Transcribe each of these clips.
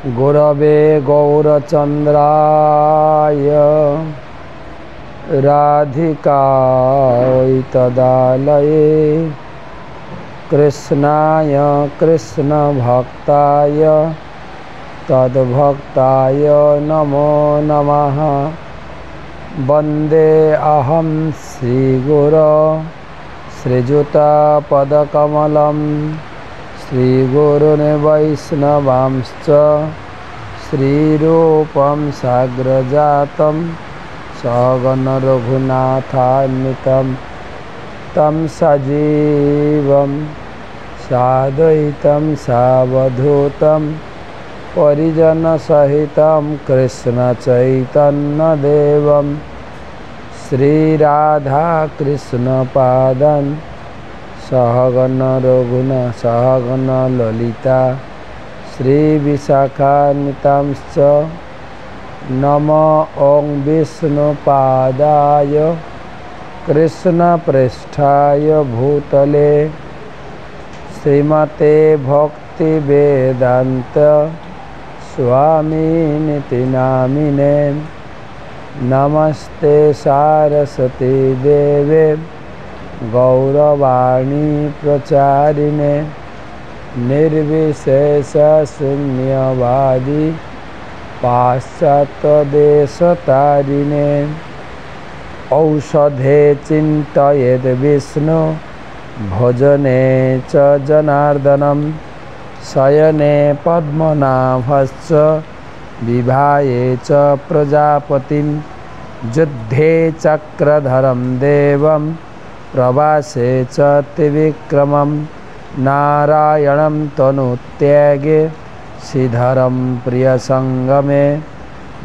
गुरवे गौरचन्द्राय राधिकायै तदालये कृष्णाय कृष्णभक्ताय तद्भक्ताय नमो नमः। वन्दे अहं श्रीगुरो श्रीयुतापदकमलं श्रीगुरून् वैष्णवांश्च श्रीरूपं साग्रजातं सगण रघुनाथान्वितं तं सजीवं साद्वैतं सावधूतं परिजनसहितं कृष्णचैतन्यदेवं श्रीराधाकृष्णपादान् सहगण सहगण ललिता श्रीविशाखान्वितांश्च नमो ॐ विष्णुपादाय कृष्णप्रेष्ठाय भूतले श्रीमते भक्तिवेदान्त स्वामिनिति नामिने। नमस्ते सारस्वती देवे गौरवाणी प्रचारिणे निर्विशेषशून्यवादी पाश्चात्यदेशतारिणे। औषधे चिन्तयेद् विष्णु भोजने च जनार्दनं शयने पद्मनाभश्च विभाये च प्रजापतिं युद्धे चक्रधरं देवं प्रवासे च त्रिविक्रमं नारायणं तनुत्यागे श्रीधरं प्रियसङ्गमे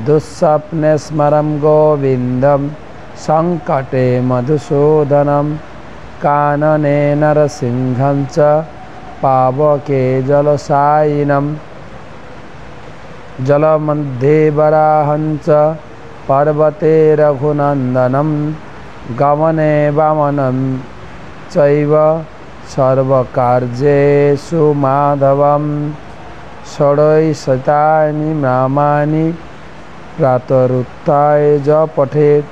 दुःस्वप्ने स्मरं गोविन्दं सङ्कटे मधुसूदनं कानने नरसिंहं च पावके जलशायिनं जलमध्ये वराहं च पर्वते रघुनन्दनं गमने वामनं चैव सर्वकार्येषु माधवं षड्शतानि नामानि प्रातरुत्थाय च पठेत्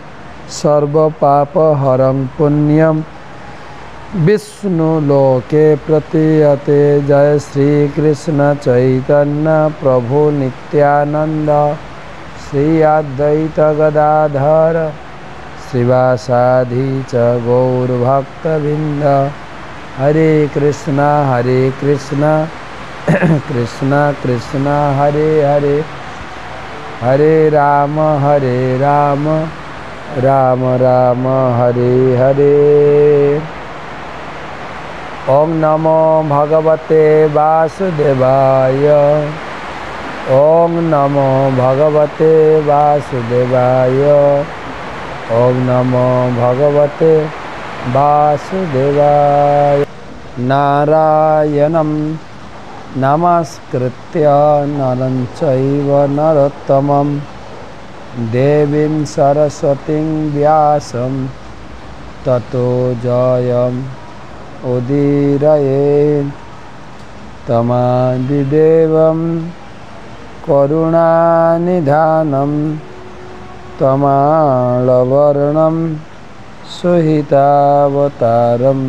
सर्वपापहरं पुण्यं विष्णुलोके प्रतीयते। जय श्री कृष्ण चैतन्य प्रभु नित्यानंद श्री अद्वैत गदाधर श्रीवासादि च गौरभक्तवृंद। हरे कृष्णा कृष्ण कृष्ण हरे हरे, हरे राम राम राम हरे हरे। ओम नमो भगवते वासुदेवाय, ओम नमो भगवते वासुदेवाय, ओम नमो भगवते वासुदेवाय। नारायणं नमस्कृत्य नरं चैव नरोत्तमं देवीं सरस्वतीं व्यासं ततो जयम् उदीरयेत्। तमादिदेवं करुणानिधानं तमालवर्णं सुहितावतारम्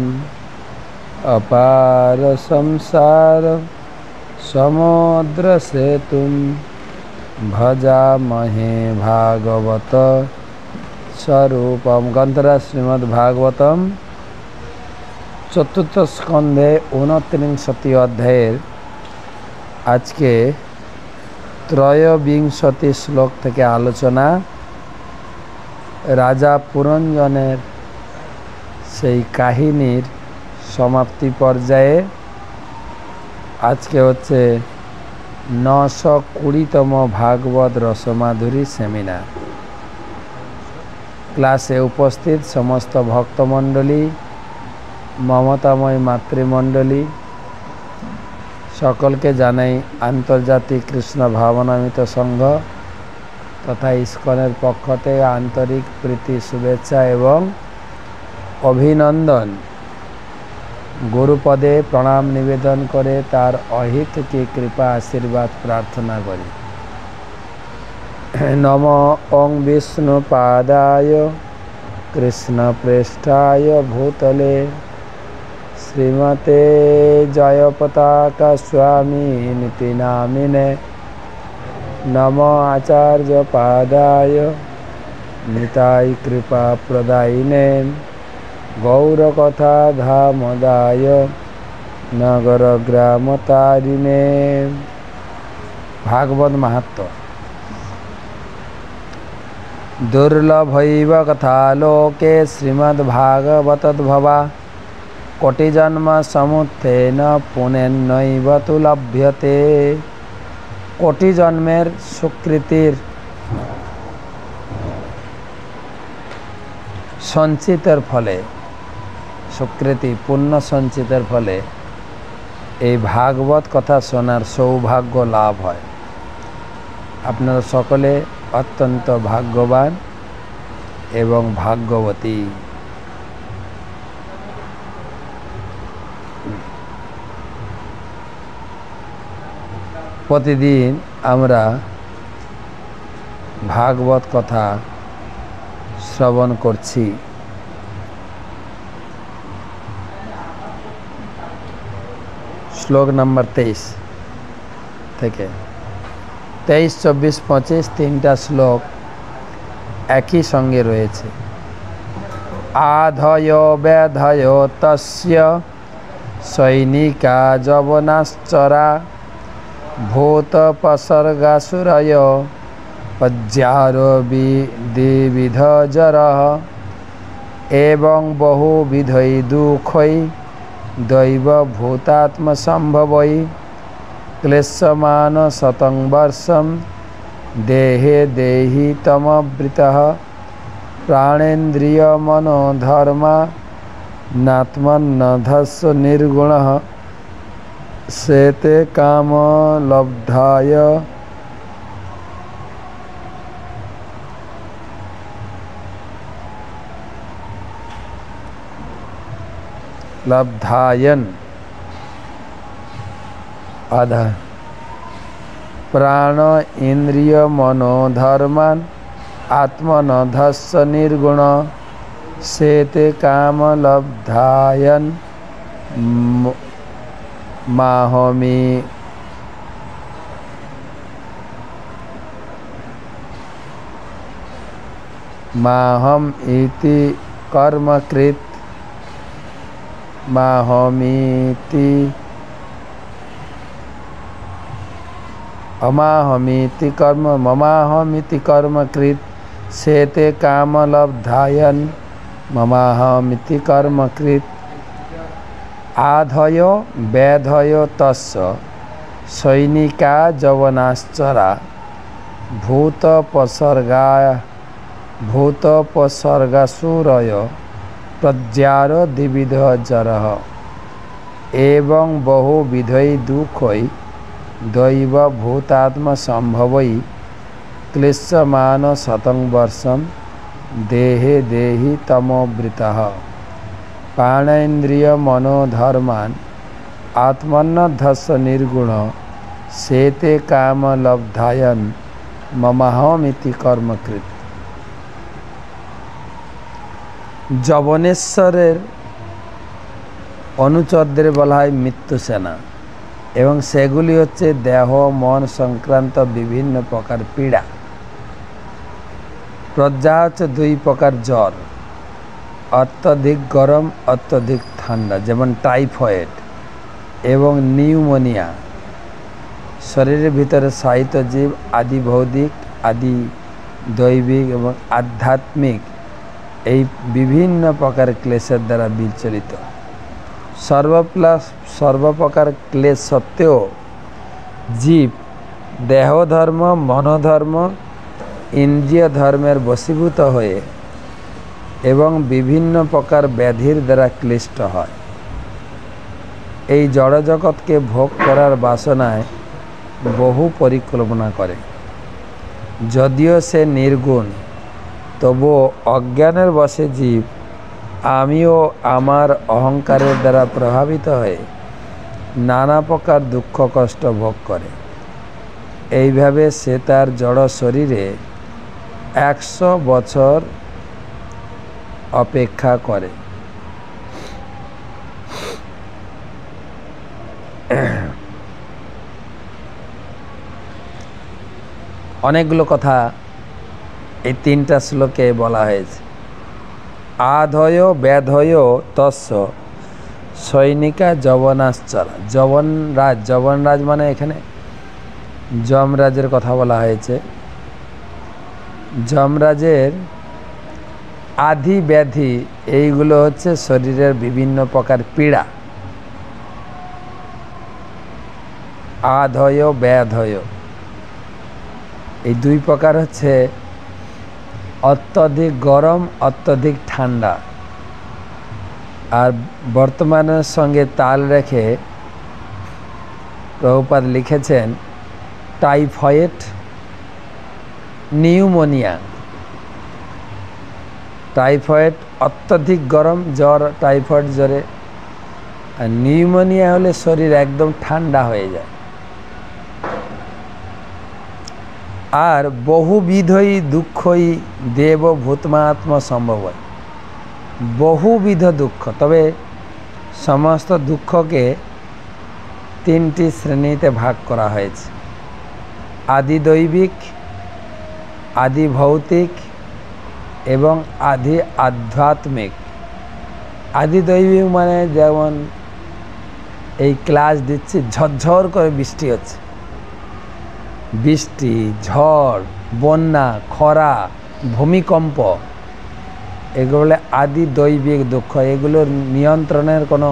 अपार संसार समुद्रसेतुं भजामहे भागवत स्वरूपम। ग्रंथराज श्रीमद्भागवतम चतुर्थ स्कंधे 29 अध्याय आज के त्रयोविंशति श्लोक থেকে आलोचना। राजा पुरंजनेर সেই কাহিনীর समाप्ति पर्याये आज के হচ্ছে 920তম भागवत रसमाधुरी सेमिनार। क्लासे उपस्थित समस्त भक्तमंडली, ममतामय मातृमंडली सकल के जानाई आंतर्जातिक कृष्ण भावनामृत संघ तथा इस्कনের पक्षते आंतरिक प्रीति शुभेच्छा एवं अभिनंदन। গুরুপদে প্রণাম নিবেদন করে তার অহিতকে কৃপা আশীর্বাদ প্রার্থনা করি। নম ওং বিষ্ণুপাদায় কৃষ্ণপ্রেষ্ঠায় ভূতলে শ্রীমতে জয়পতাকা স্বামিনীতি নামিনে নম আচার্যপাদায় নিতাই কৃপা প্রদায়িনে গৌরকথা ধামদায় নগর গ্রাম তারিণে। ভাগবত মাহাত্ম্য। দুর্লভৈব কথা লোকে শ্রীমদ্ভাগবতদ্ভবা কোটিজন্ম সমুত্থেন পুণ্যেনৈব তু লভ্যতে। কোটি জন্মের সুকৃতির সঞ্চিতের ফলে, সুকৃতি পুণ্য সঞ্চিতের ফলে এই ভাগবত কথা শোনার সৌভাগ্য লাভ হয়। আপনারা সকলে অত্যন্ত ভাগ্যবান এবং ভাগ্যবতী। প্রতিদিন আমরা ভাগবত কথা শ্রবণ করছি। শ্লোক নম্বর 23 থেকে 23, 24, 25 তিনটা শ্লোক একই সঙ্গে রয়েছে। আধয় বেধয় তস্য সৈনিকা যবনাশ্চরা ভূতপসর্গাসুরয় পজ্জারো বিবিধ জরঃ এবং বহুবিধৈ দুঃখৈ দৈবভূতাত্মসম্ভবৈ ক্লেশমান শতং বর্ষম দেহে দেহিতমবৃতঃ প্রাণেন্দ্রিয় মনোধর্মা নাত্মন্নধস্য নির্গুণঃ সেতে কাম লব্ধায় লব্ধায়ন আধা প্রাণ ইন্দ্রিয় মনোধর্মান আত্মনধস্য নির্গুণ সেতে কাম লব্ধায়ন মাহমি মাহম ইতি কর্মকৃত মাহমিতি অমাহমিতি কর্ম মমাহমিতি কর্মকৃত সেতে কাম লব্ধায়ন মমাহমিতি কর্মকৃত। আধয় বেধয় তস্য সৈনিকা যবনাশ্চরা ভূতপসর্গাসুরয় প্রজ্জার দ্বিবিধ জরঃ এবং বহুবিধৈ দুঃখৈ দৈবভূতাত্মসম্ভবৈ ক্লিশ্যমান শতং বর্ষম দেহে দেহিতমবৃতঃ প্রাণেন্দ্রিয় মনোধর্মান আত্মন্নধস্য নির্গুণ সেতে কাম লব্ধায়ন মমাহমিতি কর্মকৃত। যবনেশ্বরের অনুচরদের বলা হয় মৃত্যু সেনা এবং সেগুলি হচ্ছে দেহ মন সংক্রান্ত বিভিন্ন প্রকার পীড়া। প্রজ্জা হচ্ছে দুই প্রকার জ্বর, অত্যধিক গরম অত্যধিক ঠান্ডা, যেমন টাইফয়েড এবং নিউমোনিয়া। শরীরের ভিতরে সাহিত্য জীব আদি ভৌতিক আদি দৈবিক এবং আধ্যাত্মিক এই বিভিন্ন প্রকার ক্লেশের দ্বারা বিচলিত। সর্বপ্রকার ক্লেশ সত্ত্বেও জীব দেহধর্ম মনোধর্ম ইন্দ্রিয় ধর্মের বশীভূত হয়ে এবং বিভিন্ন প্রকার ব্যাধির দ্বারা ক্লিষ্ট হয়। এই জড়জগৎকে ভোগ করার বাসনায় বহু পরিকল্পনা করে। যদিও সে নির্গুণ, তবুও অজ্ঞানের বশে জীব আমিও আমার অহংকারের দ্বারা প্রভাবিত হয়ে নানা প্রকার দুঃখ কষ্ট ভোগ করে। এইভাবে সে তার জড় শরীরে 100 বছর অপেক্ষা করে। অনেকগুলো কথা এই 3টা শ্লোকে বলা হয়েছে। আধয় ব্যাধয় তস্য সৈনিকা যবনাশ্চরা। যবনরাজ মানে এখানে যমরাজের কথা বলা হয়েছে। যমরাজের আধি ব্যাধি এইগুলো হচ্ছে শরীরের বিভিন্ন প্রকার পীড়া। আধয় ব্যাধয় এই 2 প্রকার হচ্ছে অত্যধিক গরম, অত্যধিক ঠান্ডা। আর বর্তমানের সঙ্গে তাল রেখে প্রভুপাদ লিখেছেন টাইফয়েড, নিউমোনিয়া। টাইফয়েড অত্যধিক গরম জ্বর, টাইফয়েড জ্বরে। আর নিউমোনিয়া হলে শরীর একদম ঠান্ডা হয়ে যায়। আর বহুবিধই দুঃখই দেব ভূতমাত্ম সম্ভব হয়। বহুবিধ দুঃখ, তবে সমস্ত দুঃখকে 3টি শ্রেণীতে ভাগ করা হয়েছে। আদি দৈবিক, আদি ভৌতিক এবং আদি আধ্যাত্মিক। আদি দৈবিক মানে যেমন এই ক্লাস দিচ্ছি, ঝরঝর করে বৃষ্টি হচ্ছে, বৃষ্টি, ঝড়, বন্যা, খরা, ভূমিকম্প, এগুলো আদি দৈবিক দুঃখ। এগুলোর নিয়ন্ত্রণের কোনো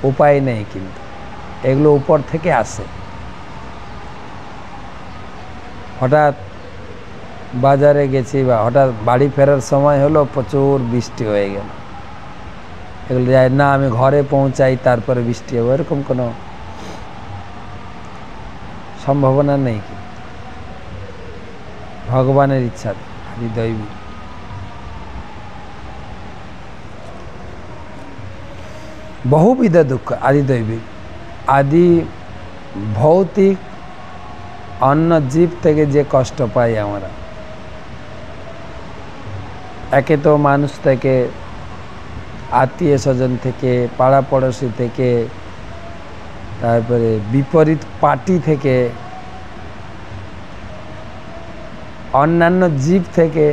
উপায় নেই, কিন্তু এগুলো উপর থেকে আসে। হঠাৎ বাজারে গেছি বা হঠাৎ বাড়ি ফেরার সময় হলো, প্রচুর বৃষ্টি হয়ে গেল, এগুলো যায় না আমি ঘরে পৌঁছাই তারপরে বৃষ্টি হবে, এরকম কোনো সম্ভাবনা নেই। ভগবানের ইচ্ছা, আদি দৈবিক। বহুবিধ দুঃখ আদি দৈবিক। আদি ভৌতিক, অন্য জীব থেকে যে কষ্ট পাই আমরা, একে তো মানুষ থেকে, আত্মীয় স্বজন থেকে, পাড়া পড়োশি থেকে, তারপরে বিপরীত পার্টি থেকে, অন্যান্য জীব থেকে,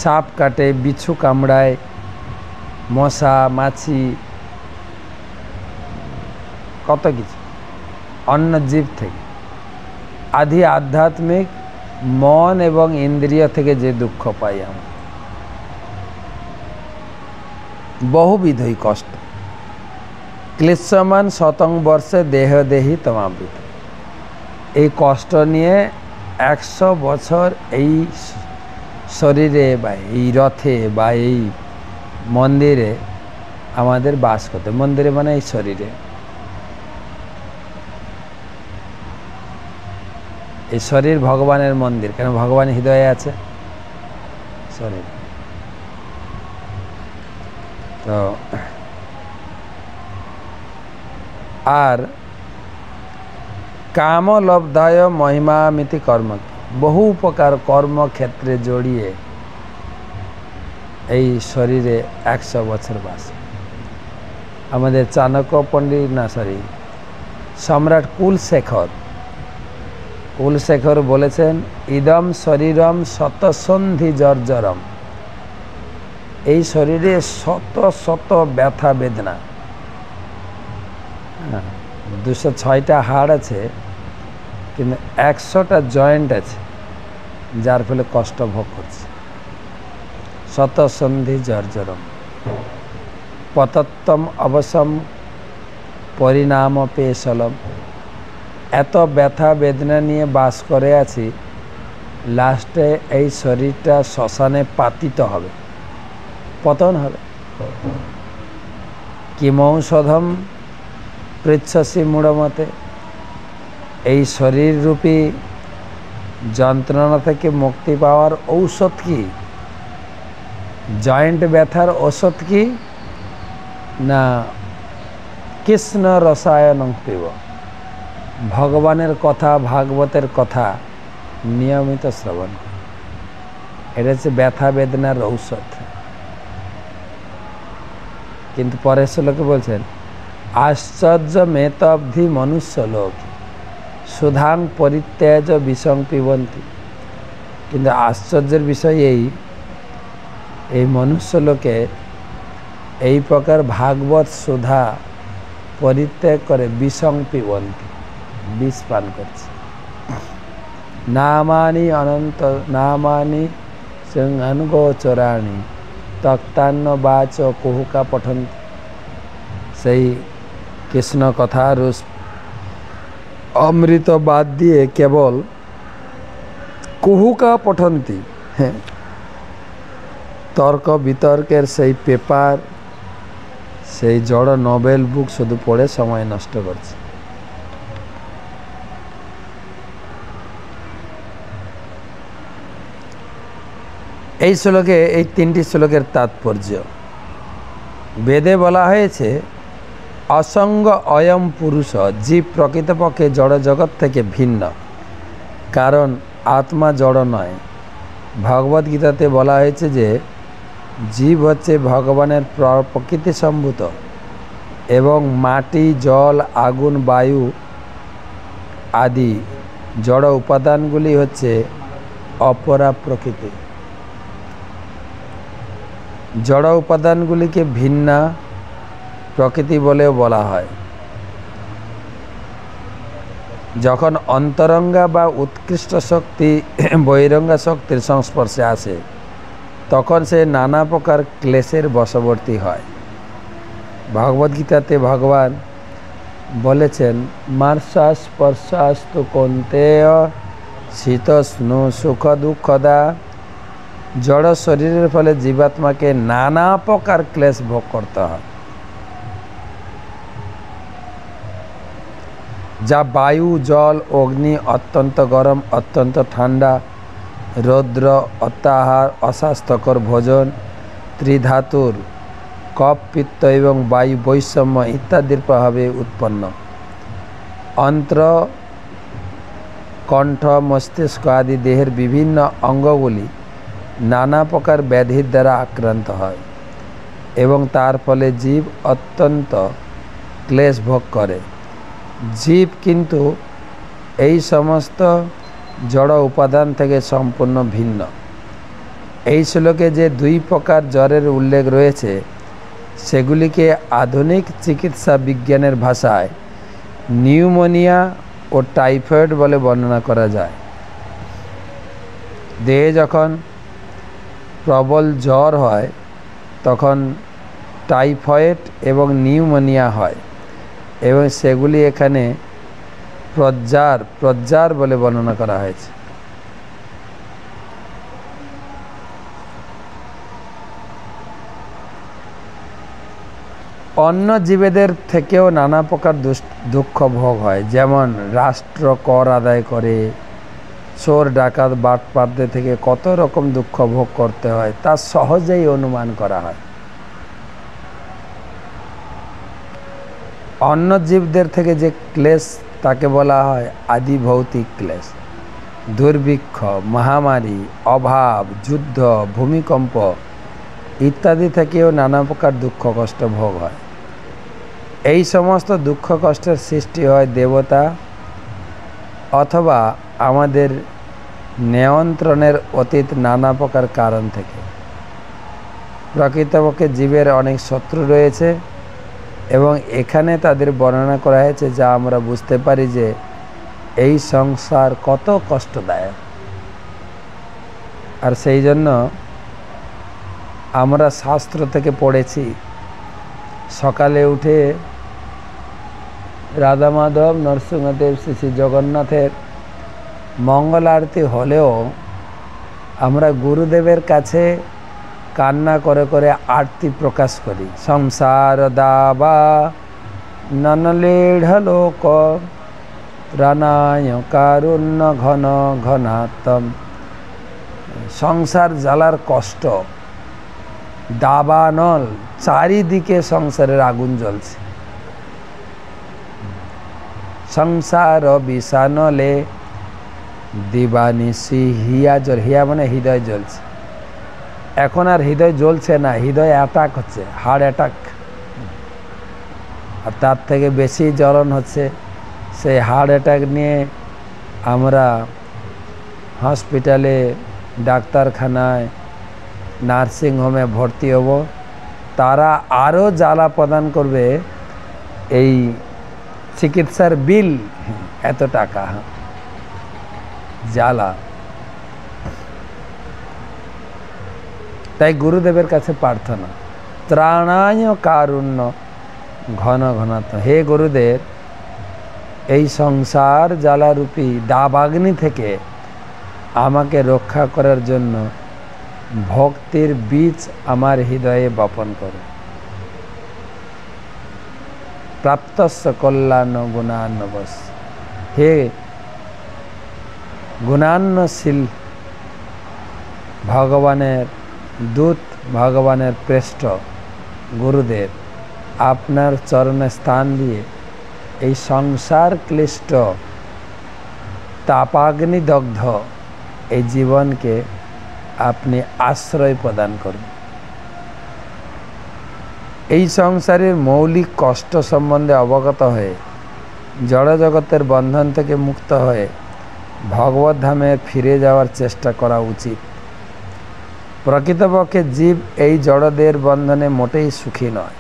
সাপ কাটে, বিচ্ছু কামড়ায়, মশা মাছি, কত কিছু অন্য জীব থেকে। আদি আধ্যাত্মিক, মন এবং ইন্দ্রিয় থেকে যে দুঃখ পাই আমরা, বহুবিধই কষ্ট। ক্লেশমান শতং বর্ষে দেহ দেহি তমাবৃত। এই কষ্ট নিয়ে 100 বছর এই শরীরে বা এই রথে বা এই মন্দিরে আমাদের বাস করতে। মন্দিরে মানে এই শরীরে। এই শরীর ভগবানের মন্দির, কেন ভগবান হৃদয়ে আছে শরীর। তো আর কাম লব্ধায় মহিমামিতি কর্ম, বহু প্রকার কর্মক্ষেত্রে জড়িয়ে এই শরীরে 100 বছর বাস। আমাদের চাণক্য পণ্ডিত সম্রাট কুলশেখর বলেছেন, ইদম শরীরম শতসন্ধি জর্জরম। এই শরীরে শত শত ব্যথা বেদনা। 206টা হাড় আছে, কিন্তু 100টা জয়েন্ট আছে, যার ফলে কষ্ট ভোগ করছে। শতসন্ধি জর্জরম পতত্তম অবসম পরিণাম পেশলম। এত ব্যথা বেদনা নিয়ে বাস করে আছি, লাস্টে এই শরীরটা শ্মশানে পাতিত হবে, পতন হবে। কিমৌষধম পৃচ্ছসি মূঢ়মতে। এই শরীররূপী যন্ত্রণা থেকে মুক্তি পাওয়ার ঔষধ কি? জয়েন্ট ব্যথার ওষুধ কি না কৃষ্ণ রসায়ন পিব, ভগবানের কথা ভাগবতের কথা নিয়মিত শ্রবণ, এটা হচ্ছে ব্যথা বেদনার ঔষধ। কিন্তু পরের শ্লোকে বলছেন আশ্চর্য মেতব্ধি মনুষ্য লোক সুধাং পরিত্যাজ বিষং পিবন্তি। কিন্তু আশ্চর্যের বিষয় এই মনুষ্য লোকে এই প্রকার ভাগবত সুধা পরিত্যাগ করে বিষং পিবন্তি, বিষ পান করছে। নামানি অনন্ত নামানি সিংহানুগোচরাণি তক্তান্ন বাচ কুহুকা পঠন্তি। সেই কৃষ্ণ কথার অমৃত বাদ দিয়ে কেবল কুহুকা পঠন্তি, হ্যাঁ, তর্ক বিতর্কের সেই পেপার, সেই জড় নোবেল বুক শুধু পড়ে সময় নষ্ট করছে। এই শ্লোকে এই তিনটি শ্লোকের তাৎপর্য, বেদে বলা হয়েছে অসঙ্গ অয়ম পুরুষ, জীব প্রকৃতপক্ষে জড় জগৎ থেকে ভিন্ন, কারণ আত্মা জড় নয়। ভগবদ্গীতাতে বলা হয়েছে যে জীব হচ্ছে ভগবানের প্রকৃতি সম্ভূত এবং মাটি জল আগুন বায়ু আদি জড় উপাদানগুলি হচ্ছে অপরা প্রকৃতি। জড় উপাদানগুলিকে ভিন্না প্রকৃতি বলেও বলা হয়। যখন অন্তরঙ্গা বা উৎকৃষ্ট শক্তি বহিরঙ্গা শক্তির সংস্পর্শে আসে তখন সে নানা প্রকার ক্লেশের বশবর্তী হয়। ভগবদ্গীতাতে ভগবান বলেছেন মার্শাস স্পর্শাস্তু কৌন্তেয় শীতষ্ণু সুখ দুঃখদা। জড় শরীরের ফলে জীবাত্মাকে নানা প্রকার ক্লেশ ভোগ করতে হয়, যা বায়ু জল অগ্নি, অত্যন্ত গরম অত্যন্ত ঠান্ডা, রৌদ্র অত্যাহার অস্বাস্থ্যকর ভোজন, ত্রিধাতুর কফ পিত্ত এবং বায়ু বৈষম্য ইত্যাদির প্রভাবে উৎপন্ন। অন্ত্র কণ্ঠ মস্তিষ্ক আদি দেহের বিভিন্ন অঙ্গগুলি নানা প্রকার ব্যাধির দ্বারা আক্রান্ত হয় এবং তার ফলে জীব অত্যন্ত ক্লেশ ভোগ করে। জীব কিন্তু এই সমস্ত জড় উপাদান থেকে সম্পূর্ণ ভিন্ন। এই শ্লোকে যে দুই প্রকার জ্বরের উল্লেখ রয়েছে সেগুলিকে আধুনিক চিকিৎসা বিজ্ঞানের ভাষায় নিউমোনিয়া ও টাইফয়েড বলে বর্ণনা করা যায়। দেহে যখন প্রবল জ্বর হয় তখন টাইফয়েড এবং নিউমোনিয়া হয় এবং সেগুলি এখানে প্রজ্জার বলে বর্ণনা করা হয়েছে। অন্য জীবেদের থেকেও নানা প্রকার দুঃখ ভোগ হয়, যেমন রাষ্ট্র কর আদায় করে, চোর ডাকাত বাটপারদের থেকে কত রকম দুঃখ ভোগ করতে হয় তা সহজেই অনুমান করা হয়। অন্য জীবদের থেকে যে ক্লেশ তাকে বলা হয় আদি ভৌতিক ক্লেশ। দুর্ভিক্ষ, মহামারী, অভাব, যুদ্ধ, ভূমিকম্প ইত্যাদি থেকেও নানা প্রকার দুঃখ কষ্ট ভোগ হয়। এই সমস্ত দুঃখ কষ্টের সৃষ্টি হয় দেবতা অথবা আমাদের নিয়ন্ত্রণের অতীত নানা প্রকার কারণ থেকে। প্রকৃতপক্ষে জীবের অনেক শত্রু রয়েছে এবং এখানে তাদের বর্ণনা করা হয়েছে যা আমরা বুঝতে পারি যে এই সংসার কত কষ্টদায়ক। আর সেই জন্য আমরা শাস্ত্র থেকে পড়েছি সকালে উঠে রাধা মাধব নরসিংহদেব শ্রী জগন্নাথের মঙ্গল আরতি হলেও আমরা গুরুদেবের কাছে কান্না করে করে আরতি প্রকাশ করি। সংসার দাবা ননলেঢ় লোক প্রাণায় কারুণ্য ঘন ঘনাত্ম। সংসার জ্বালার কষ্ট দাবানল, চারিদিকে সংসারের আগুন জ্বলছে। সংসার বিষানলে দিবানিশি হিয়া জল, হিয়া মানে হৃদয় জ্বলছে। এখন আর হৃদয় জ্বলছে না, হৃদয় অ্যাটাক হচ্ছে, হার্ট অ্যাটাক। আর তার থেকে বেশি জ্বলন হচ্ছে, সেই হার্ট অ্যাটাক নিয়ে আমরা হসপিটালে, ডাক্তারখানায়, নার্সিংহোমে ভর্তি হব। তারা আরও জ্বালা প্রদান করবে, এই চিকিৎসার বিল এত টাকা, জ্বালা। তাই গুরুদেবের কাছে প্রার্থনা, ত্রাণায় কারুণ্য ঘন ঘনাত। হে গুরুদেব, এই সংসার জ্বালারূপী দাবাগ্নি থেকে আমাকে রক্ষা করার জন্য ভক্তির বীজ আমার হৃদয়ে বপন করো। প্রাপ্তস্য কল্যাণ গুণান্নবশ। হে গুণান্নশীল ভগবানের দূত, ভগবানের প্রেষ্ঠ গুরুদেব, আপনার চরণে স্থান দিয়ে এই সংসার ক্লিষ্ট তাপাগ্নি দগ্ধ এই জীবনকে আপনি আশ্রয় প্রদান করুন। এই সংসারের মৌলিক কষ্ট সম্বন্ধে অবগত হয়ে জড়জগতের বন্ধন থেকে মুক্ত হয়ে ভগবত ধামে ফিরে যাওয়ার চেষ্টা করা উচিত। প্রকৃতপক্ষে জীব এই জড়দের বন্ধনে মোটেই সুখী নয়।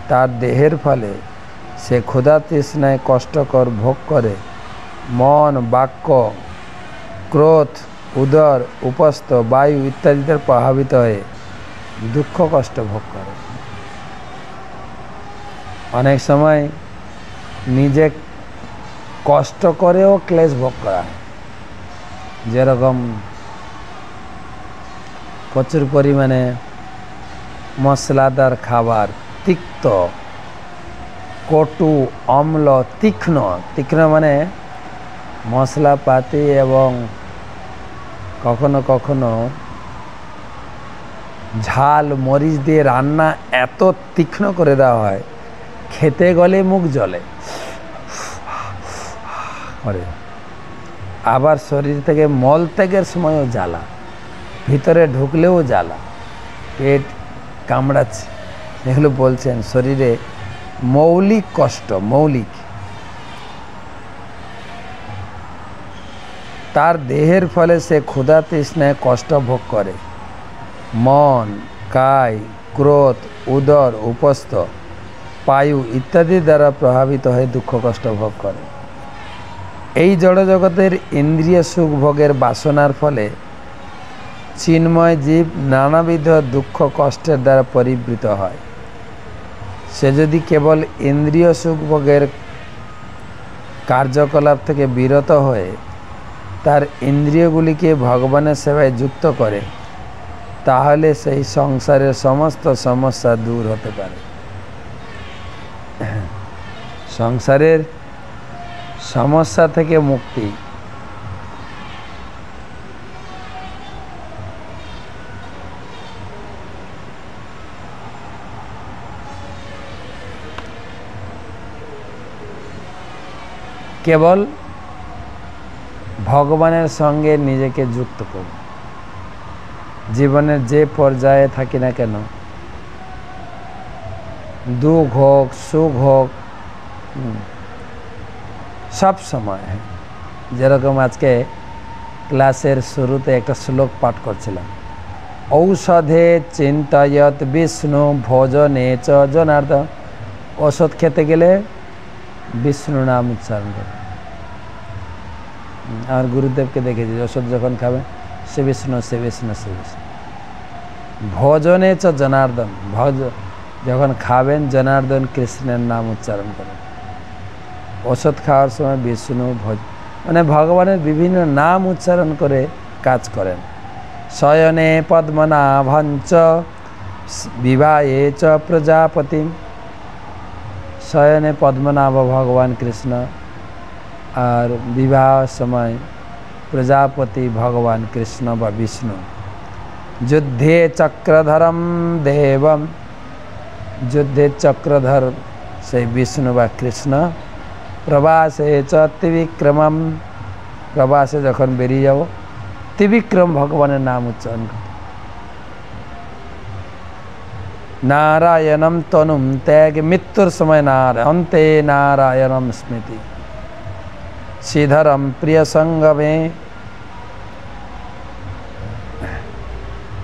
তার দেহের ফলে সে ক্ষুধা তৃষ্ণায় কষ্টকর ভোগ করে, মন, বাক্য, ক্রোধ, উদর, উপস্থ, বায়ু ইত্যাদিতে প্রভাবিত হয়ে দুঃখ কষ্ট ভোগ করে। অনেক সময় নিজে কষ্ট করেও ক্লেশ ভোগ করা হয়। যেরকম প্রচুর পরিমাণে মশলাদার খাবার, তিক্ত, কটু, অম্ল, তীক্ষ্ণ। তীক্ষ্ণ মানে মশলাপাতি এবং কখনো কখনো ঝাল মরিচ দিয়ে রান্না এত তীক্ষ্ণ করে দেওয়া হয়, খেতে গেলে মুখ জ্বলে। আবার শরীর থেকে মল ত্যাগের সময়ও জ্বালা, ভিতরে ঢুকলেও জ্বালা, পেট কামড়াচ্ছে। এগুলো বলছেন শরীরে মৌলিক কষ্ট, মৌলিক। তার দেহের ফলে সে ক্ষুধা তৃষ্ণায় কষ্ট ভোগ করে, মন, কায়, ক্রোধ, উদর, উপস্থ, পায়ু ইত্যাদি দ্বারা প্রভাবিত হয়ে দুঃখ কষ্ট ভোগ করে। এই জড়জগতের ইন্দ্রিয় সুখ ভোগের বাসনার ফলে চিন্ময় জীব নানাবিধ দুঃখ কষ্টের দ্বারা পরিবৃত হয়। সে যদি কেবল ইন্দ্রিয় সুখ ভোগের কার্যকলাপ থেকে বিরত হয়ে তার ইন্দ্রিয়গুলিকে ভগবানের সেবায় যুক্ত করে, তাহলে সেই সংসারের সমস্ত সমস্যা দূর হতে পারে। সংসারের সমস্যা থেকে মুক্তি। কেবল ভগবানের সঙ্গে নিজেকে যুক্ত করুন। জীবনের যে পর্যায়ে থাকি না কেন, দুঃখ হোক সুখ হোক, সব সময়, যেরকম আজকে ক্লাসের শুরুতে একটা শ্লোক পাঠ করছিলাম, ঔষধে চিন্তয়ত বিষ্ণু ভোজনে চ জনার্দন। ওষুধ খেতে গেলে বিষ্ণু নাম উচ্চারণ করে। আমার গুরুদেবকে দেখেছি, ওষুধ যখন খাবে সে বিষ্ণু, সে বিষ্ণু, সে বিষ্ণু। ভোজনে চ জনার্দন, যখন খাবেন জনার্দন কৃষ্ণের নাম উচ্চারণ করেন। ওষুধ খাওয়ার সময় বিষ্ণু মানে ভগবানের বিভিন্ন নাম উচ্চারণ করে কাজ করেন। শয়নে পদ্মনাভঞ্চ বিবাহে চ প্রজাপতি। শয়নে পদ্মনাভ ভগবান কৃষ্ণ, আর বিবাহ সময় প্রজাপতি ভগবান কৃষ্ণ বা বিষ্ণু। যুদ্ধে চক্রধরম দেবম, যুদ্ধে চক্রধর সেই বিষ্ণু বা কৃষ্ণ, প্রবাসে চ ত্রিবিক্রমম, প্রবাসে যখন বেরিয়ে যাব ত্রিবিক্রম ভগবানের নাম উচ্চারণ করতে। নারায়ণম তনুম ত্যাগ, মৃত্যুর সময় অন্তে নারায়ণম স্মৃতি, শ্রীধরম প্রিয় সঙ্গমে,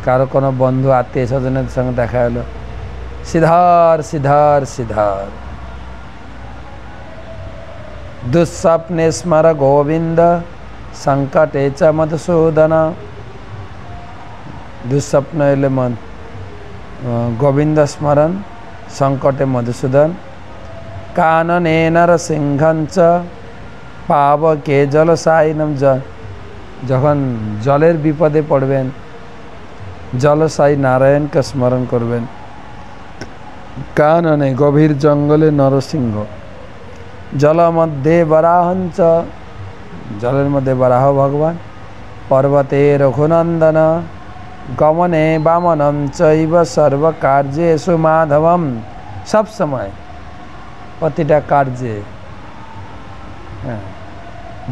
কারো কোনো বন্ধু আত্মীয় স্বজনের সঙ্গে দেখা হলো, শ্রীধর শ্রীধর শ্রীধর। দুঃস্বপ্নে স্মর গোবিন্দ, সংকটে চ মধুসূদন, দুঃস্বপ্ন এলে মন গোবিন্দ স্মরণ, সংকটে মধুসূদন। কাননে নরসিংহঞ্চ পাবকে জলসায়িনম, যখন জলের বিপদে পড়বেন জলসায়ী নারায়ণকে স্মরণ করবেন। কাননে গভীর জঙ্গলে নরসিংহ, জল মধ্যে বরাহঞ্চ, জলের মধ্যে বরাহ ভগবান। পর্বতে রঘুনন্দন, গমনে বামনম চৈব সর্বকার্যেষু মাধবম, সব সময় প্রতিটা কার্যে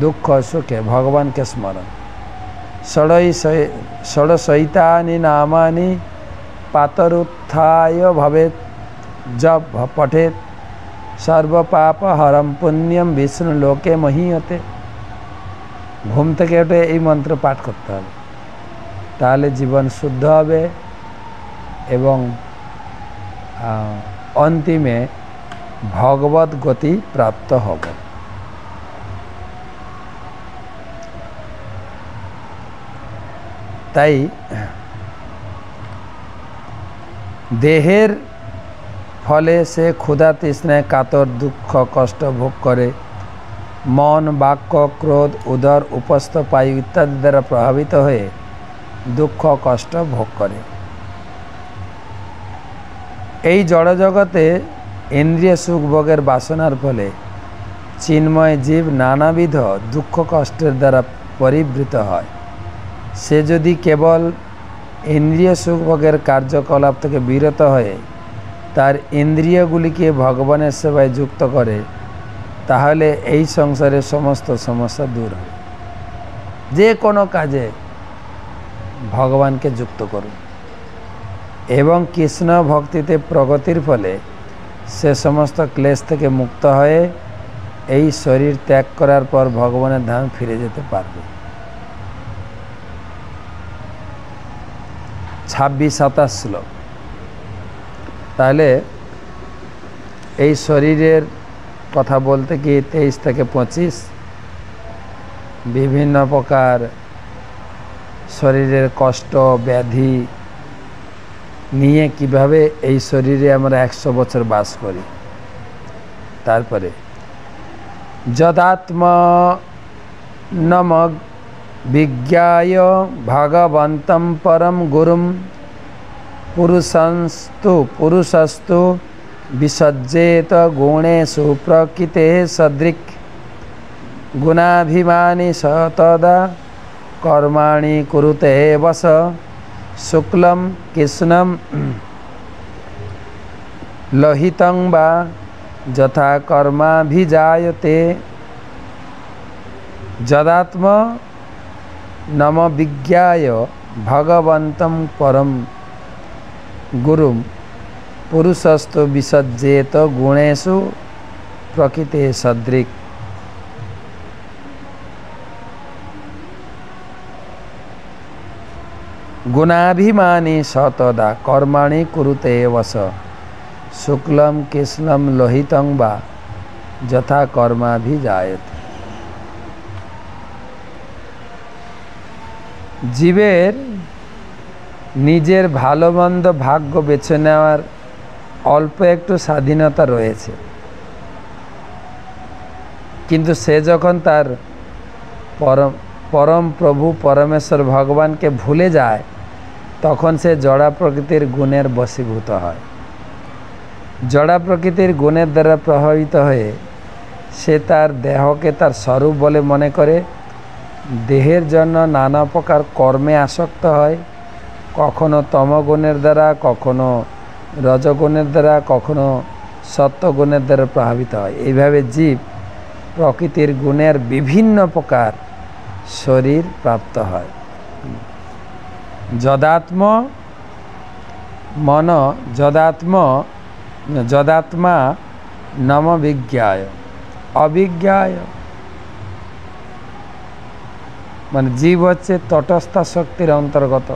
দুঃখ সুখে ভগবানকে স্মরণ। ষড়শৈতানি নামানি পাতরুত্থায় ভবেত, জপ পঠেত সর্বপাপ হরম পুণ্যম বিষ্ণু লোকে মহীয়তে। ঘুম থেকে উঠে এই মন্ত্র পাঠ করতে হবে, তাহলে জীবন শুদ্ধ হবে এবং অন্তিমে ভগবত গতি প্রাপ্ত হবে। তাই দেহের ফলে সে ক্ষুধা তৃষ্ণায় কাতর, দুঃখ কষ্ট ভোগ করে, মন বাক্য ক্রোধ উদর উপস্থ পায়ু ইত্যাদি দ্বারা প্রভাবিত হয়ে দুঃখ কষ্ট ভোগ করে। এই জড়জগতে ইন্দ্রিয় সুখ ভোগের বাসনার ফলে চিন্ময় জীব নানাবিধ দুঃখ কষ্টের দ্বারা পরিবৃত হয়। সে যদি কেবল ইন্দ্রিয় সুখ ভোগের কার্যকলাপ থেকে বিরত হয়ে তার ইন্দ্রিয়গুলিকে ভগবানের সেবায় যুক্ত করে, তাহলে এই সংসারের সমস্ত সমস্যা দূর হবে। যে কোনো কাজে ভগবানকে যুক্ত করুন এবং কৃষ্ণ ভক্তিতে প্রগতির ফলে সে সমস্ত ক্লেশ থেকে মুক্ত হয়ে এই শরীর ত্যাগ করার পর ভগবানের ধাম ফিরে যেতে পারবে। 26-27 শ্লোক। তাহলে এই শরীরের কথা বলতে কি 23 থেকে 25 বিভিন্ন প্রকার শরীরের কষ্ট ব্যাধি নিয়ে কিভাবে এই শরীরে আমরা 100 বছর বাস করি। তারপরে যদাত্ম নম বিজ্ঞায় ভগবন্তম পরম গুরুম পুরুষস্তু বিসজ্জেত গুণেষু প্রকৃতে সদৃক গুণাভিমানী স তদা কর্মাণি কুরুতে বস শুক্লম কৃষ্ণম লোহিতং বা যথা কর্মাভিজায়তে। যদাত্ম নম বিজ্ঞায় ভগবন্তম পরম গুরুম পুরুষস্তু বিসজ্জেত গুণেষু প্রকৃতে সদৃক। গুণাভিমানী সতদা কর্মাণি কুরুতে বস শুক্লম কৃষ্ণম লোহিতং বা যথা কর্মাভিজায়তে। জীবের নিজের ভালো মন্দ ভাগ্য বেছে নেওয়ার অল্প একটু স্বাধীনতা রয়েছে, কিন্তু সে যখন তার পরম প্রভু পরমেশ্বর ভগবানকে ভুলে যায়, তখন সে জড়া প্রকৃতির গুণের বশীভূত হয়। জড়া প্রকৃতির গুণের দ্বারা প্রভাবিত হয়ে সে তার দেহকে তার স্বরূপ বলে মনে করে, দেহের জন্য নানা প্রকার কর্মে আসক্ত হয় কখনো তমগুণের দ্বারা, কখনো রজগুণের দ্বারা, কখনো সত্যগুণের দ্বারা প্রভাবিত হয়। এইভাবে জীব প্রকৃতির গুণের বিভিন্ন প্রকার শরীর প্রাপ্ত হয়। যদাত্মা নম বিজ্ঞায় অবিজ্ঞায়, মানে জীব হচ্ছে তটস্থ শক্তির অন্তর্গত।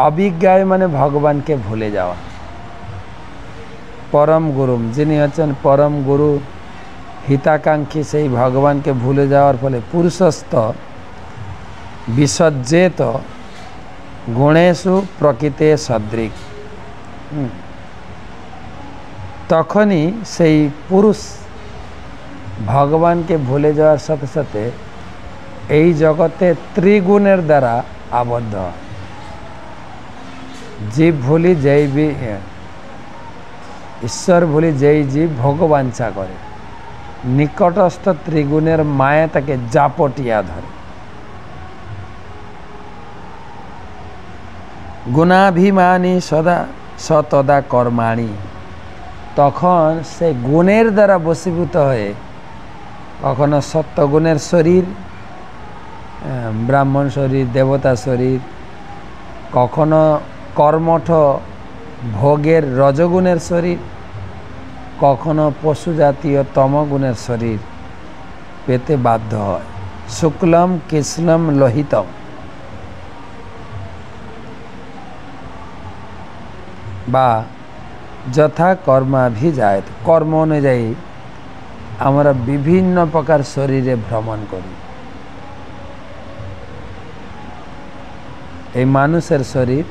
অবিজ্ঞায় মানে ভগবানকে ভুলে যাওয়া। পরম গুরু, যিনি হচ্ছেন পরম গুরু হিতাকাঙ্ক্ষী, সেই ভগবানকে ভুলে যাওয়ার ফলে পুরুষস্থ বিসজ্জেত গুণেষু প্রকৃতে সদৃক, তখনই সেই পুরুষ ভগবানকে ভুলে যাওয়ার সাথে সাথে এই জগতে ত্রিগুণের দ্বারা আবদ্ধ হয়। জীব ভুলি যেই ঈশ্বর ভুলি যেই জীব ভগবাঞ্ছা করে, নিকটস্থ ত্রিগুণের মায়া তাকে জাপটিয়া ধরে। গুণাভিমানী সদা সতদা কর্মাণী, তখন সে গুণের দ্বারা বশীভূত হয়ে কখনো সত্যগুণের শরীর, ব্রাহ্মণ শরীর, দেবতা শরীর, কখনো কর্মঠ ভোগের রজগুণের শরীর, কখনো পশু জাতীয় তমগুণের শরীর পেতে বাধ্য হয়। শুক্লম কৃষ্ণম লোহিতম, বা যথা কর্মাভিজাত, কর্ম অনুযায়ী আমরা বিভিন্ন প্রকার শরীরে ভ্রমণ করি। এই মানুষের শরীর,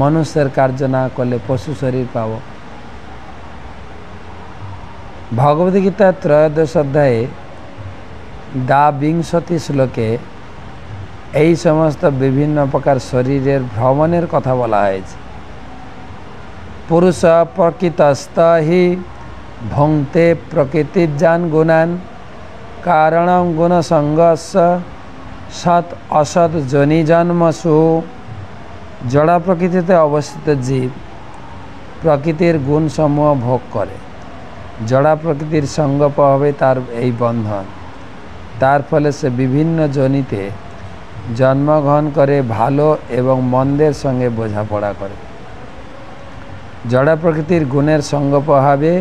মানুষের কার্য না করলে পশু শরীর পাব। ভগবদ্গীতা ত্রয়োদশ অধ্যায়ে দ্বাবিংশতি শ্লোকে এই সমস্ত বিভিন্ন প্রকার শরীরের ভ্রমণের কথা বলা হয়েছে। পুরুষ প্রকৃতস্থ হি ভুঙ্ক্তে প্রকৃতিজান গুণান কারণং গুণসঙ্গস্য সৎ অসৎ জনি জন্মসু। জড়া প্রকৃতিতে অবস্থিত জীব প্রকৃতির গুণসমূহ ভোগ করে। জড়া প্রকৃতির সঙ্গ প্রভাবে তার এই বন্ধন, তার ফলে সে বিভিন্ন জনিতে জন্মগ্রহণ করে, ভালো এবং মন্দের সঙ্গে বোঝাপড়া করে। জড়া প্রকৃতির গুণের সঙ্গ প্রভাবে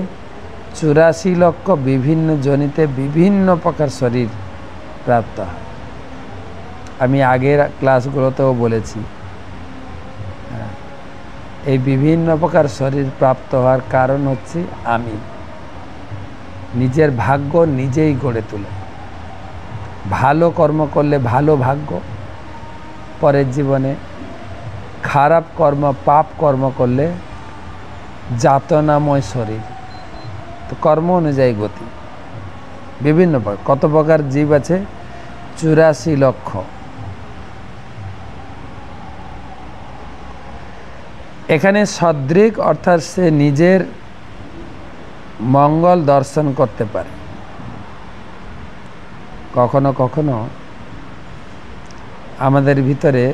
84 লক্ষ বিভিন্ন জনিতে বিভিন্ন প্রকার শরীর প্রাপ্ত হয়। আমি আগের ক্লাসগুলোতেও বলেছি, এই বিভিন্ন প্রকার শরীর প্রাপ্ত হওয়ার কারণ হচ্ছে আমি নিজের ভাগ্য নিজেই গড়ে তুলে। ভালো কর্ম করলে ভালো ভাগ্য পরের জীবনে, খারাপ কর্ম পাপ কর্ম করলে যাতনাময় শরীর। তো কর্ম অনুযায়ী গতি। বিভিন্ন প্রকার, কত প্রকার জীব আছে? 84 লক্ষ। এখানে সদৃক অর্থাৎ সে নিজের মঙ্গল দর্শন করতে পারে। কখনো কখনো আমাদের ভিতরে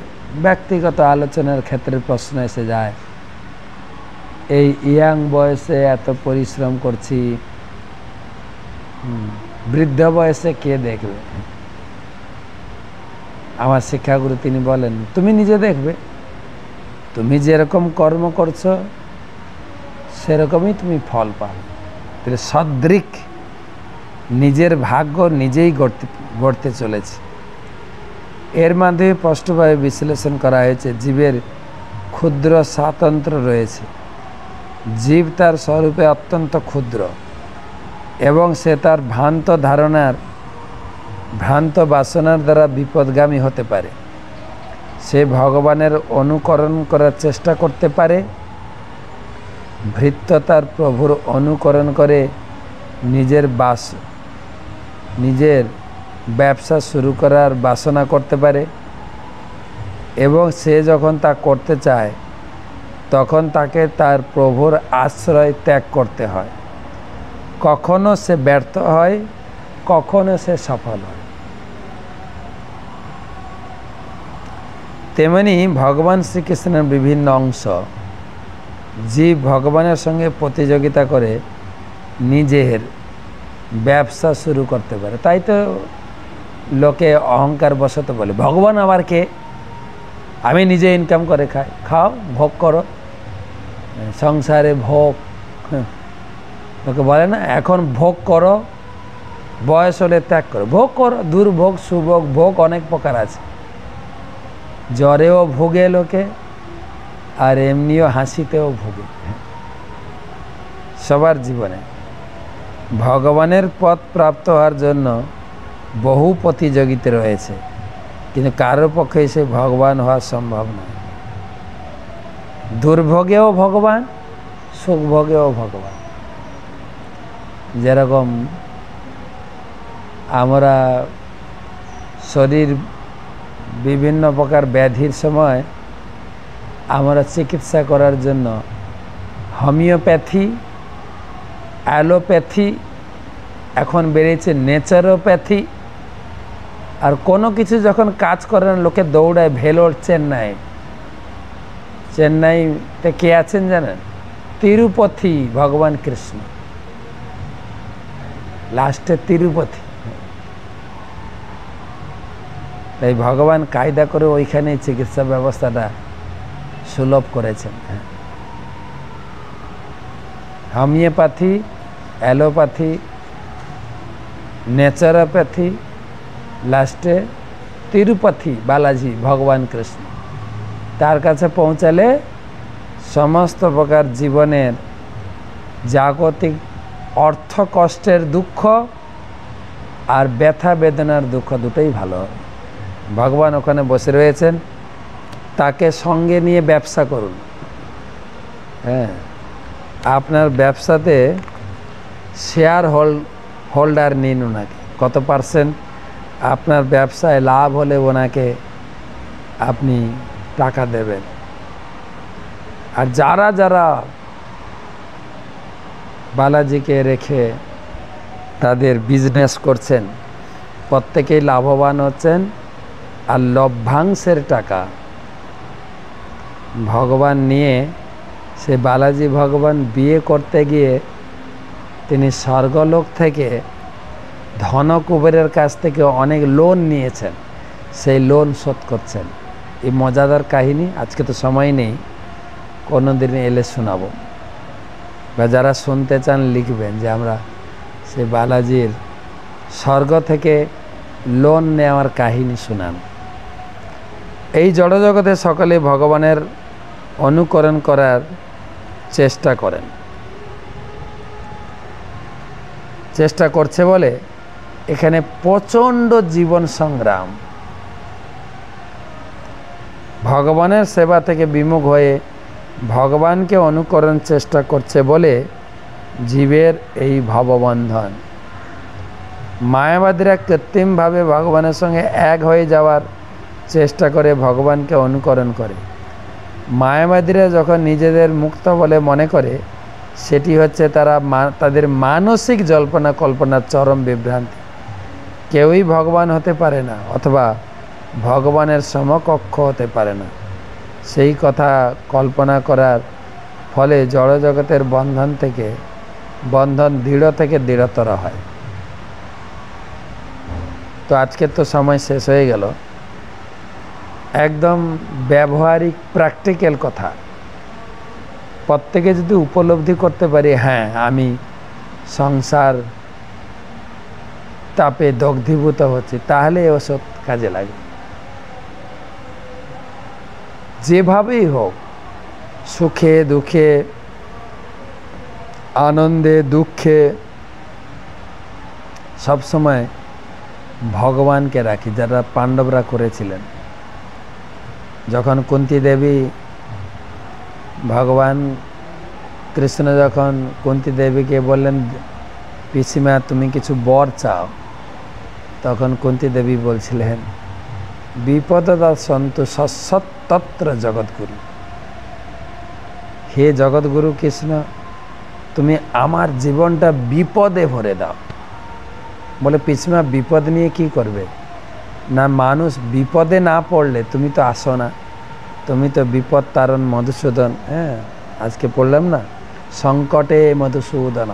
ব্যক্তিগত আলোচনার ক্ষেত্রে প্রশ্ন এসে যায়, এই ইয়াং বয়সে এত পরিশ্রম করছি, বৃদ্ধ বয়সে কে দেখবে? আমার শিক্ষাগুরু তিনি বলেন, তুমি নিজে দেখবে। তুমি যেরকম কর্ম করছো সেরকমই তুমি ফল পাবে। তাহলে সদৃক নিজের ভাগ্য নিজেই গড়তে চলেছে। এর মাধ্যমে স্পষ্টভাবে বিশ্লেষণ করা হয়েছে জীবের ক্ষুদ্র স্বাতন্ত্র্য রয়েছে। জীব তার স্বরূপে অত্যন্ত ক্ষুদ্র এবং সে তার ভ্রান্ত বাসনার দ্বারা বিপদগামী হতে পারে। সে ভগবানের অনুকরণ করার চেষ্টা করতে পারে, ভৃত্য তার প্রভুর অনুকরণ করে নিজের ব্যবসা শুরু করার বাসনা করতে পারে, এবং সে যখন তা করতে চায় তখন তাকে তার প্রভুর আশ্রয় ত্যাগ করতে হয়। কখনো সে ব্যর্থ হয়, কখনো সে সফল হয়। তেমনি ভগবান শ্রীকৃষ্ণের বিভিন্ন অংশ জীব ভগবানের সঙ্গে প্রতিযোগিতা করে নিজের ব্যবসা শুরু করতে পারে। তাই তো লোকে অহংকার বশত বলে ভগবান আবার কে, আমি নিজে ইনকাম করে খাই। খাও, ভোগ করো, সংসারে ভোগ। লোকে বলে না এখন ভোগ করো, বয়স হলে ত্যাগ করো। ভোগ করো, দুর্ভোগ সুভোগ, ভোগ অনেক প্রকার আছে। জ্বরেও ভোগে লোকে, আর এমনিও হাসিতেও ভোগে। সবার জীবনে ভগবানের পথ প্রাপ্ত হওয়ার জন্য বহু প্রতিযোগিতা রয়েছে, কিন্তু কারোর পক্ষে সে ভগবান হওয়া সম্ভব নয়। দুর্ভোগেও ভগবান, সুখভোগেও ভগবান। যেরকম আমরা শরীর বিভিন্ন প্রকার ব্যাধির সময় আমরা চিকিৎসা করার জন্য হোমিওপ্যাথি, অ্যালোপ্যাথি, এখন বেরিয়েছে ন্যাচারোপ্যাথি। আর কোনো কিছু যখন কাজ করে না, লোকে দৌড়ায় ভেলোর, চেন্নাই। চেন্নাইতে কে আছেন জানেন? তিরুপতি ভগবান কৃষ্ণ, লাস্টে তিরুপতি। তাই ভগবান কায়দা করে ওইখানে চিকিৎসা ব্যবস্থাটা সুলভ করেছেন। হোমিওপ্যাথি, অ্যালোপ্যাথি, ন্যাচারোপ্যাথি, লাস্টে তিরুপতি বালাজি ভগবান কৃষ্ণ। তার কাছে পৌঁছালে সমস্ত প্রকার জীবনের জাগতিক অর্থ কষ্টের দুঃখ আর ব্যথা বেদনার দুঃখ দুটোই ভালো হবে। ভগবান ওখানে বসে রয়েছেন, তাকে সঙ্গে নিয়ে ব্যবসা করুন। হ্যাঁ, আপনার ব্যবসাতে শেয়ার হোল্ডার নিন ওনাকে। কত পার্সেন্ট আপনার ব্যবসায় লাভ হলে ওনাকে আপনি টাকা দেবেন। আর যারা যারা বালাজিকে রেখে তাদের বিজনেস করছেন, প্রত্যেকেই লাভবান হচ্ছেন। আর লভ্যাংশের টাকা ভগবান নিয়ে, সে বালাজি ভগবান বিয়ে করতে গিয়ে তিনি স্বর্গলোক থেকে ধনকুবেরের কাছ থেকে অনেক লোন নিয়েছেন, সেই লোন শোধ করছেন। এই মজাদার কাহিনী, আজকে তো সময় নেই, কোনো দিন এলে শোনাবো। বা যারা শুনতে চান লিখবেন যে আমরা সেই বালাজির স্বর্গ থেকে লোন নেওয়ার কাহিনী শোনান। এই জড়জগতে সকলে ভগবানের অনুকরণ করার চেষ্টা করেন, চেষ্টা করছে বলে এখানে প্রচণ্ড জীবন সংগ্রাম। ভগবানের সেবা থেকে বিমুখ হয়ে ভগবানকে অনুকরণ চেষ্টা করছে বলে জীবের এই ভববন্ধন। মায়াবাদীরা কৃত্রিমভাবে ভগবানের সঙ্গে এক হয়ে যাওয়ার চেষ্টা করে ভগবানকে অনুকরণ করে। মায়াবাদীরা যখন নিজেদের মুক্ত বলে মনে করে, সেটি হচ্ছে তাদের মানসিক জল্পনা কল্পনার চরম বিভ্রান্তি। কেউই ভগবান হতে পারে না, অথবা ভগবানের সমকক্ষ হতে পারে না। সেই কথা কল্পনা করার ফলে জড়জগতের বন্ধন দৃঢ় থেকে দৃঢ়তর হয়। তো আজকের তো সময় শেষ হয়ে গেল। একদম ব্যবহারিক প্র্যাকটিক্যাল কথা প্রত্যেকে যদি উপলব্ধি করতে পারি, হ্যাঁ আমি সংসার তাপে দগ্ধীভূত হচ্ছে, তাহলে ওসব কাজে লাগে। যেভাবেই হোক, সুখে দুঃখে, আনন্দে দুঃখে, সবসময় ভগবানকে রাখি, যারা পাণ্ডবরা করেছিলেন। যখন কুন্তী দেবী, ভগবান কৃষ্ণ যখন কুন্তী দেবীকে বললেন, পিসিমা তুমি কিছু বর চাও, তখন কুন্তী দেবী বলছিলেন, বিপদতা সন্তু সৎতত্র জগৎগুরু। হে জগৎগুরু কৃষ্ণ, তুমি আমার জীবনটা বিপদে ভরে দাও। বলে পিসিমা বিপদ নিয়ে কি করবে? না, মানুষ বিপদে না পড়লে তুমি তো আসো না। তুমি তো বিপদ তারণ মধুসূদন, হ্যাঁ আজকে পড়লাম না, সংকটে মধুসূদন,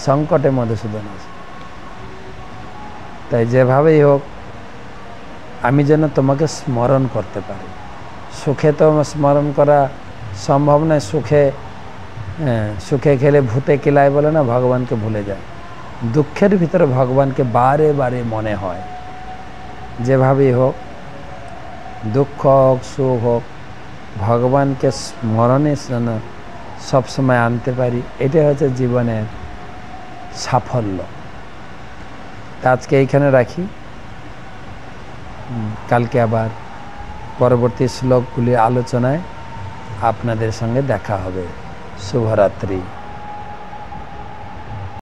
সংকটে মধুসূদন আছে। তাই যেভাবেই হোক আমি যেন তোমাকে স্মরণ করতে পারি। সুখে তো স্মরণ করা সম্ভব নয়, সুখে খেলে ভূতে কিলায় বলে না, ভগবানকে ভুলে যায়। দুঃখের ভিতরে ভগবানকে বারে বারে মনে হয়। যেভাবেই হোক, দুঃখ হোক সুখ হোক, ভগবানকে স্মরণে যেন সবসময় আনতে পারি, এটাই হচ্ছে জীবনের সাফল্য। আজকে এইখানে রাখি, কালকে আবার পরবর্তী শ্লোকগুলি আলোচনায় আপনাদের সঙ্গে দেখা হবে। শুভরাত্রি।